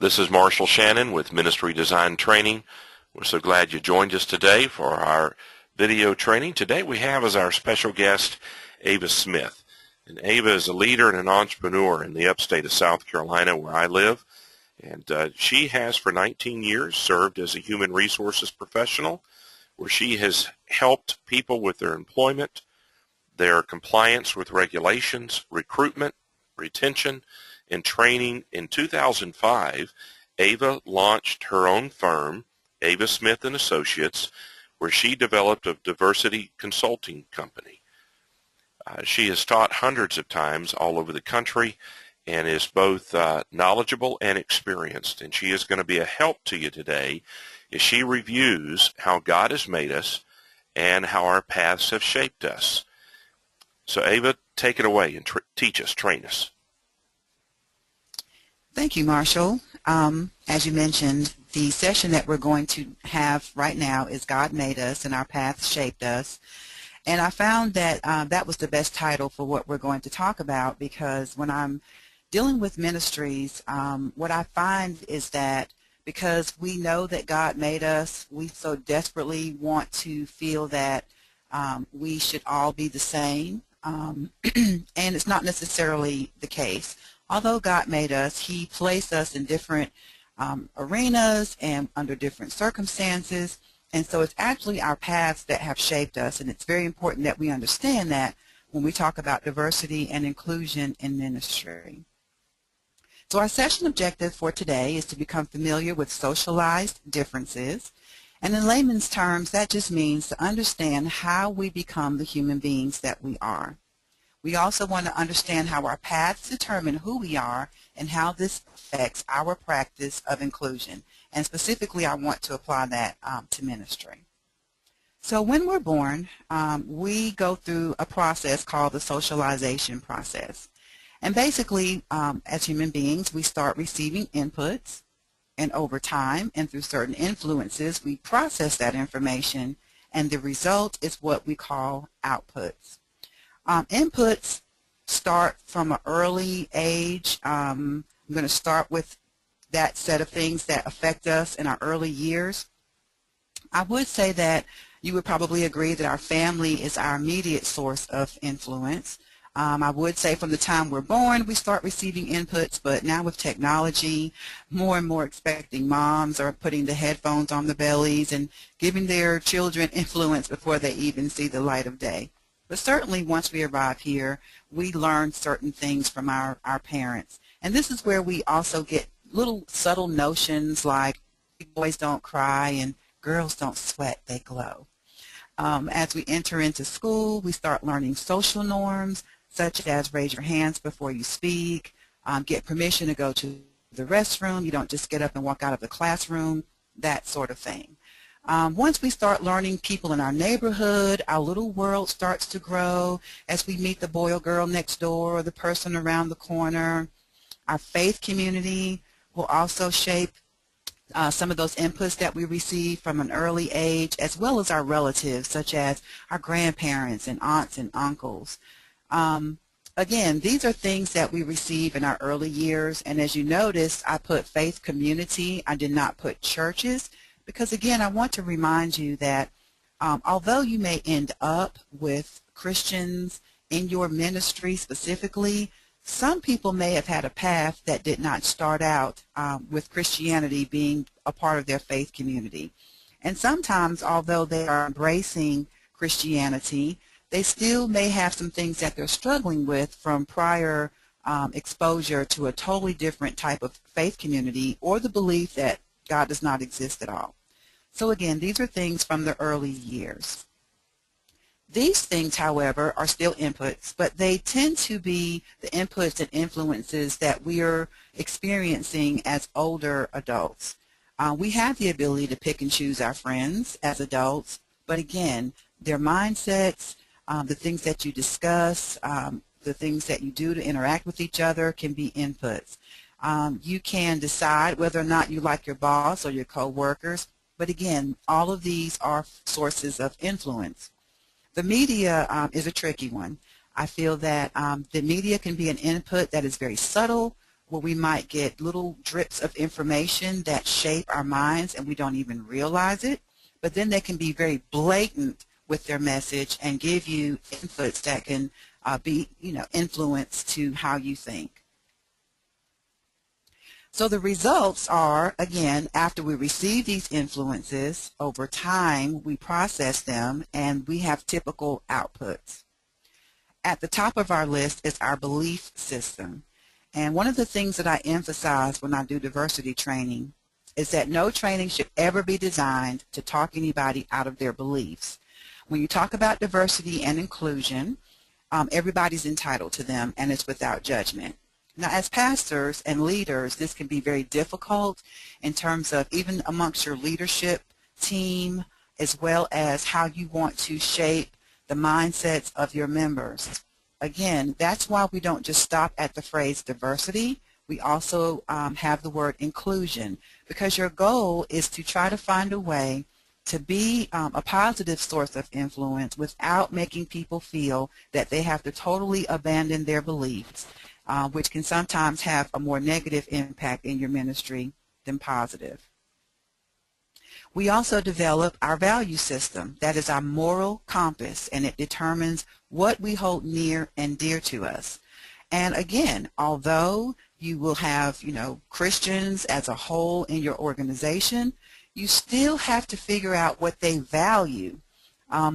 This is Marshall Shannon with Ministry Design Training. We're so glad you joined us today for our video training. Today we have as our special guest Ava Smith. And Ava is a leader and an entrepreneur in the upstate of South Carolina where I live. And she has for 19 years served as a human resources professional where she has helped people with their employment, their compliance with regulations, recruitment, retention, and training. In 2005, Ava launched her own firm, Ava Smith and Associates, where she developed a diversity consulting company. She has taught hundreds of times all over the country and is both knowledgeable and experienced. And she is going to be a help to you today as she reviews how God has made us and how our paths have shaped us. So Ava, take it away and teach us, train us. Thank you, Marshall. As you mentioned, the session that we're going to have right now is God Made Us and Our Paths Shaped Us. And I found that that was the best title for what we're going to talk about, because when I'm dealing with ministries, what I find is that because we know that God made us, we so desperately want to feel that we should all be the same. And it's not necessarily the case. Although God made us, He placed us in different arenas and under different circumstances. And so it's actually our paths that have shaped us. And it's very important that we understand that when we talk about diversity and inclusion in ministry. So our session objective for today is to become familiar with socialized differences. And in layman's terms, that just means to understand how we become the human beings that we are. We also want to understand how our paths determine who we are and how this affects our practice of inclusion. And specifically, I want to apply that to ministry. So when we're born, we go through a process called the socialization process. And basically, as human beings, we start receiving inputs. And over time and through certain influences, we process that information. And the result is what we call outputs. Inputs start from an early age. I'm going to start with that set of things that affect us in our early years. I would say that you would probably agree that our family is our immediate source of influence. I would say from the time we're born, we start receiving inputs, but now with technology, more and more expecting moms are putting the headphones on the bellies and giving their children influence before they even see the light of day. But certainly once we arrive here, we learn certain things from our parents. And this is where we also get little subtle notions like boys don't cry and girls don't sweat, they glow. As we enter into school, we start learning social norms, such as raise your hands before you speak, get permission to go to the restroom, you don't just get up and walk out of the classroom, that sort of thing. Once we start learning people in our neighborhood, our little world starts to grow as we meet the boy or girl next door or the person around the corner. Our faith community will also shape some of those inputs that we receive from an early age, as well as our relatives, such as our grandparents and aunts and uncles. Again, these are things that we receive in our early years, and as you notice, I put faith community. I did not put churches, because again, I want to remind you that although you may end up with Christians in your ministry specifically, some people may have had a path that did not start out with Christianity being a part of their faith community. And sometimes, although they are embracing Christianity, they still may have some things that they're struggling with from prior exposure to a totally different type of faith community, or the belief that God does not exist at all. So again, these are things from the early years. These things, however, are still inputs, but they tend to be the inputs and influences that we are experiencing as older adults. We have the ability to pick and choose our friends as adults, but again, their mindsets, the things that you discuss, the things that you do to interact with each other can be inputs. You can decide whether or not you like your boss or your co-workers, but again, all of these are sources of influence. The media is a tricky one. I feel that the media can be an input that is very subtle, where we might get little drips of information that shape our minds and we don't even realize it, but then they can be very blatant with their message and give you inputs that can be, influence to how you think. So the results are, again, after we receive these influences, over time we process them and we have typical outputs. At the top of our list is our belief system. And one of the things that I emphasize when I do diversity training is that no training should ever be designed to talk anybody out of their beliefs. When you talk about diversity and inclusion, everybody's entitled to them, and it's without judgment. Now, as pastors and leaders, this can be very difficult in terms of even amongst your leadership team, as well as how you want to shape the mindsets of your members. Again, that's why we don't just stop at the phrase diversity. We also have the word inclusion, because your goal is to try to find a way to be a positive source of influence without making people feel that they have to totally abandon their beliefs, which can sometimes have a more negative impact in your ministry than positive. We also develop our value system. That is our moral compass, and it determines what we hold near and dear to us. And again, although you will have, Christians as a whole in your organization, you still have to figure out what they value,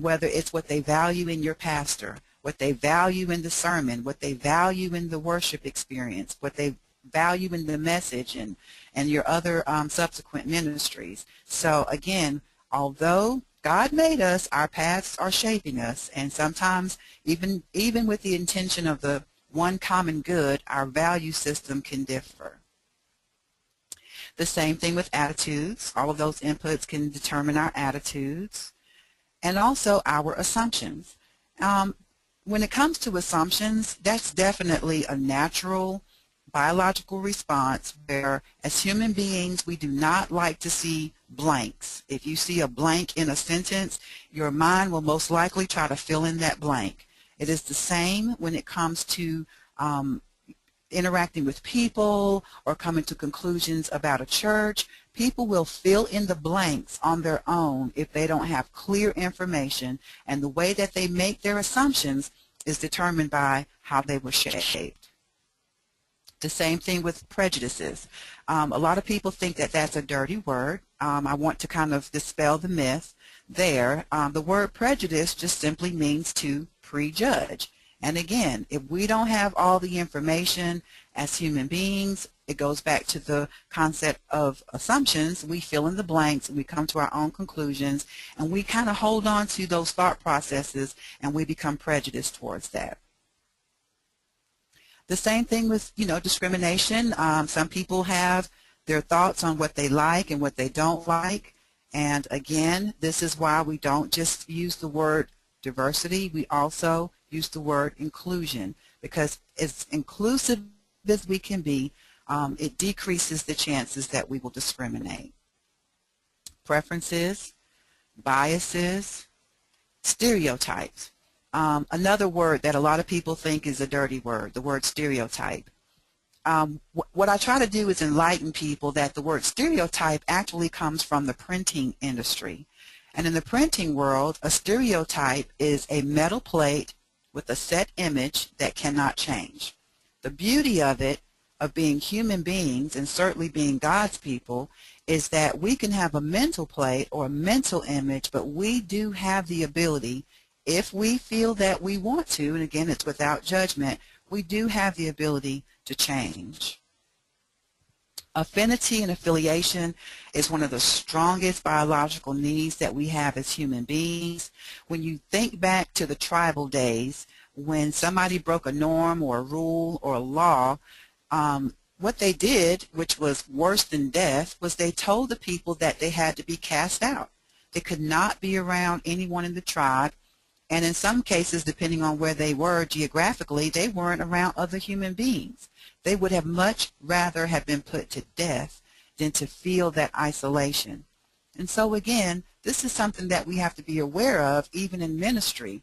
whether it's what they value in your pastor, what they value in the sermon, what they value in the worship experience, what they value in the message and your other subsequent ministries. So again, although God made us, our paths are shaping us, and sometimes even with the intention of the one common good, our value system can differ. The same thing with attitudes. All of those inputs can determine our attitudes, and also our assumptions. When it comes to assumptions, that's definitely a natural biological response where, as human beings, we do not like to see blanks. If you see a blank in a sentence, your mind will most likely try to fill in that blank. It is the same when it comes to interacting with people or coming to conclusions about a church. People will fill in the blanks on their own if they don't have clear information, and the way that they make their assumptions is determined by how they were shaped. The same thing with prejudices. A lot of people think that that's a dirty word. I want to kind of dispel the myth there. The word prejudice just simply means to prejudge. And again, if we don't have all the information as human beings, it goes back to the concept of assumptions. We fill in the blanks, we come to our own conclusions, and we kind of hold on to those thought processes, and we become prejudiced towards that. The same thing with, discrimination. Some people have their thoughts on what they like and what they don't like. And again, this is why we don't just use the word diversity. We also use the word inclusion, because as inclusive as we can be, it decreases the chances that we will discriminate. Preferences, biases, stereotypes. Another word that a lot of people think is a dirty word, the word stereotype. What I try to do is enlighten people that the word stereotype actually comes from the printing industry. And in the printing world, a stereotype is a metal plate with a set image that cannot change. The beauty of it, of being human beings, and certainly being God's people, is that we can have a mental plate or a mental image, but we do have the ability, if we feel that we want to, and again, it's without judgment, we do have the ability to change. Affinity and affiliation is one of the strongest biological needs that we have as human beings. When you think back to the tribal days, when somebody broke a norm or a rule or a law, what they did, which was worse than death, was they told the people that they had to be cast out. They could not be around anyone in the tribe, and in some cases, depending on where they were geographically, they weren't around other human beings. They would have much rather have been put to death than to feel that isolation. And so again, this is something that we have to be aware of even in ministry.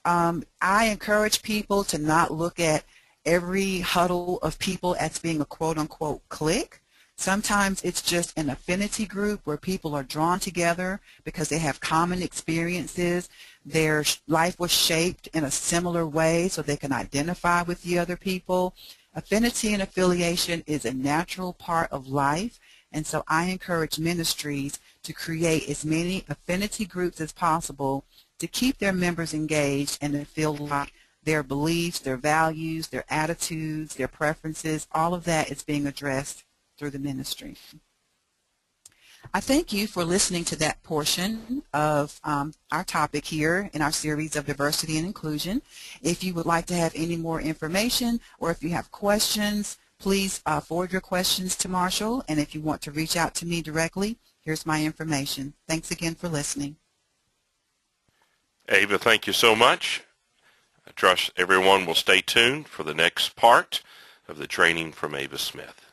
I encourage people to not look at every huddle of people as being a quote-unquote clique. Sometimes it's just an affinity group where people are drawn together because they have common experiences. Their life was shaped in a similar way so they can identify with the other people. Affinity and affiliation is a natural part of life, and so I encourage ministries to create as many affinity groups as possible to keep their members engaged and to feel like their beliefs, their values, their attitudes, their preferences, all of that is being addressed through the ministry. I thank you for listening to that portion of our topic here in our series of diversity and inclusion. If you would like to have any more information or if you have questions, please forward your questions to Marshall, and if you want to reach out to me directly, here's my information. Thanks again for listening. Ava, thank you so much. I trust everyone will stay tuned for the next part of the training from Ava Smith.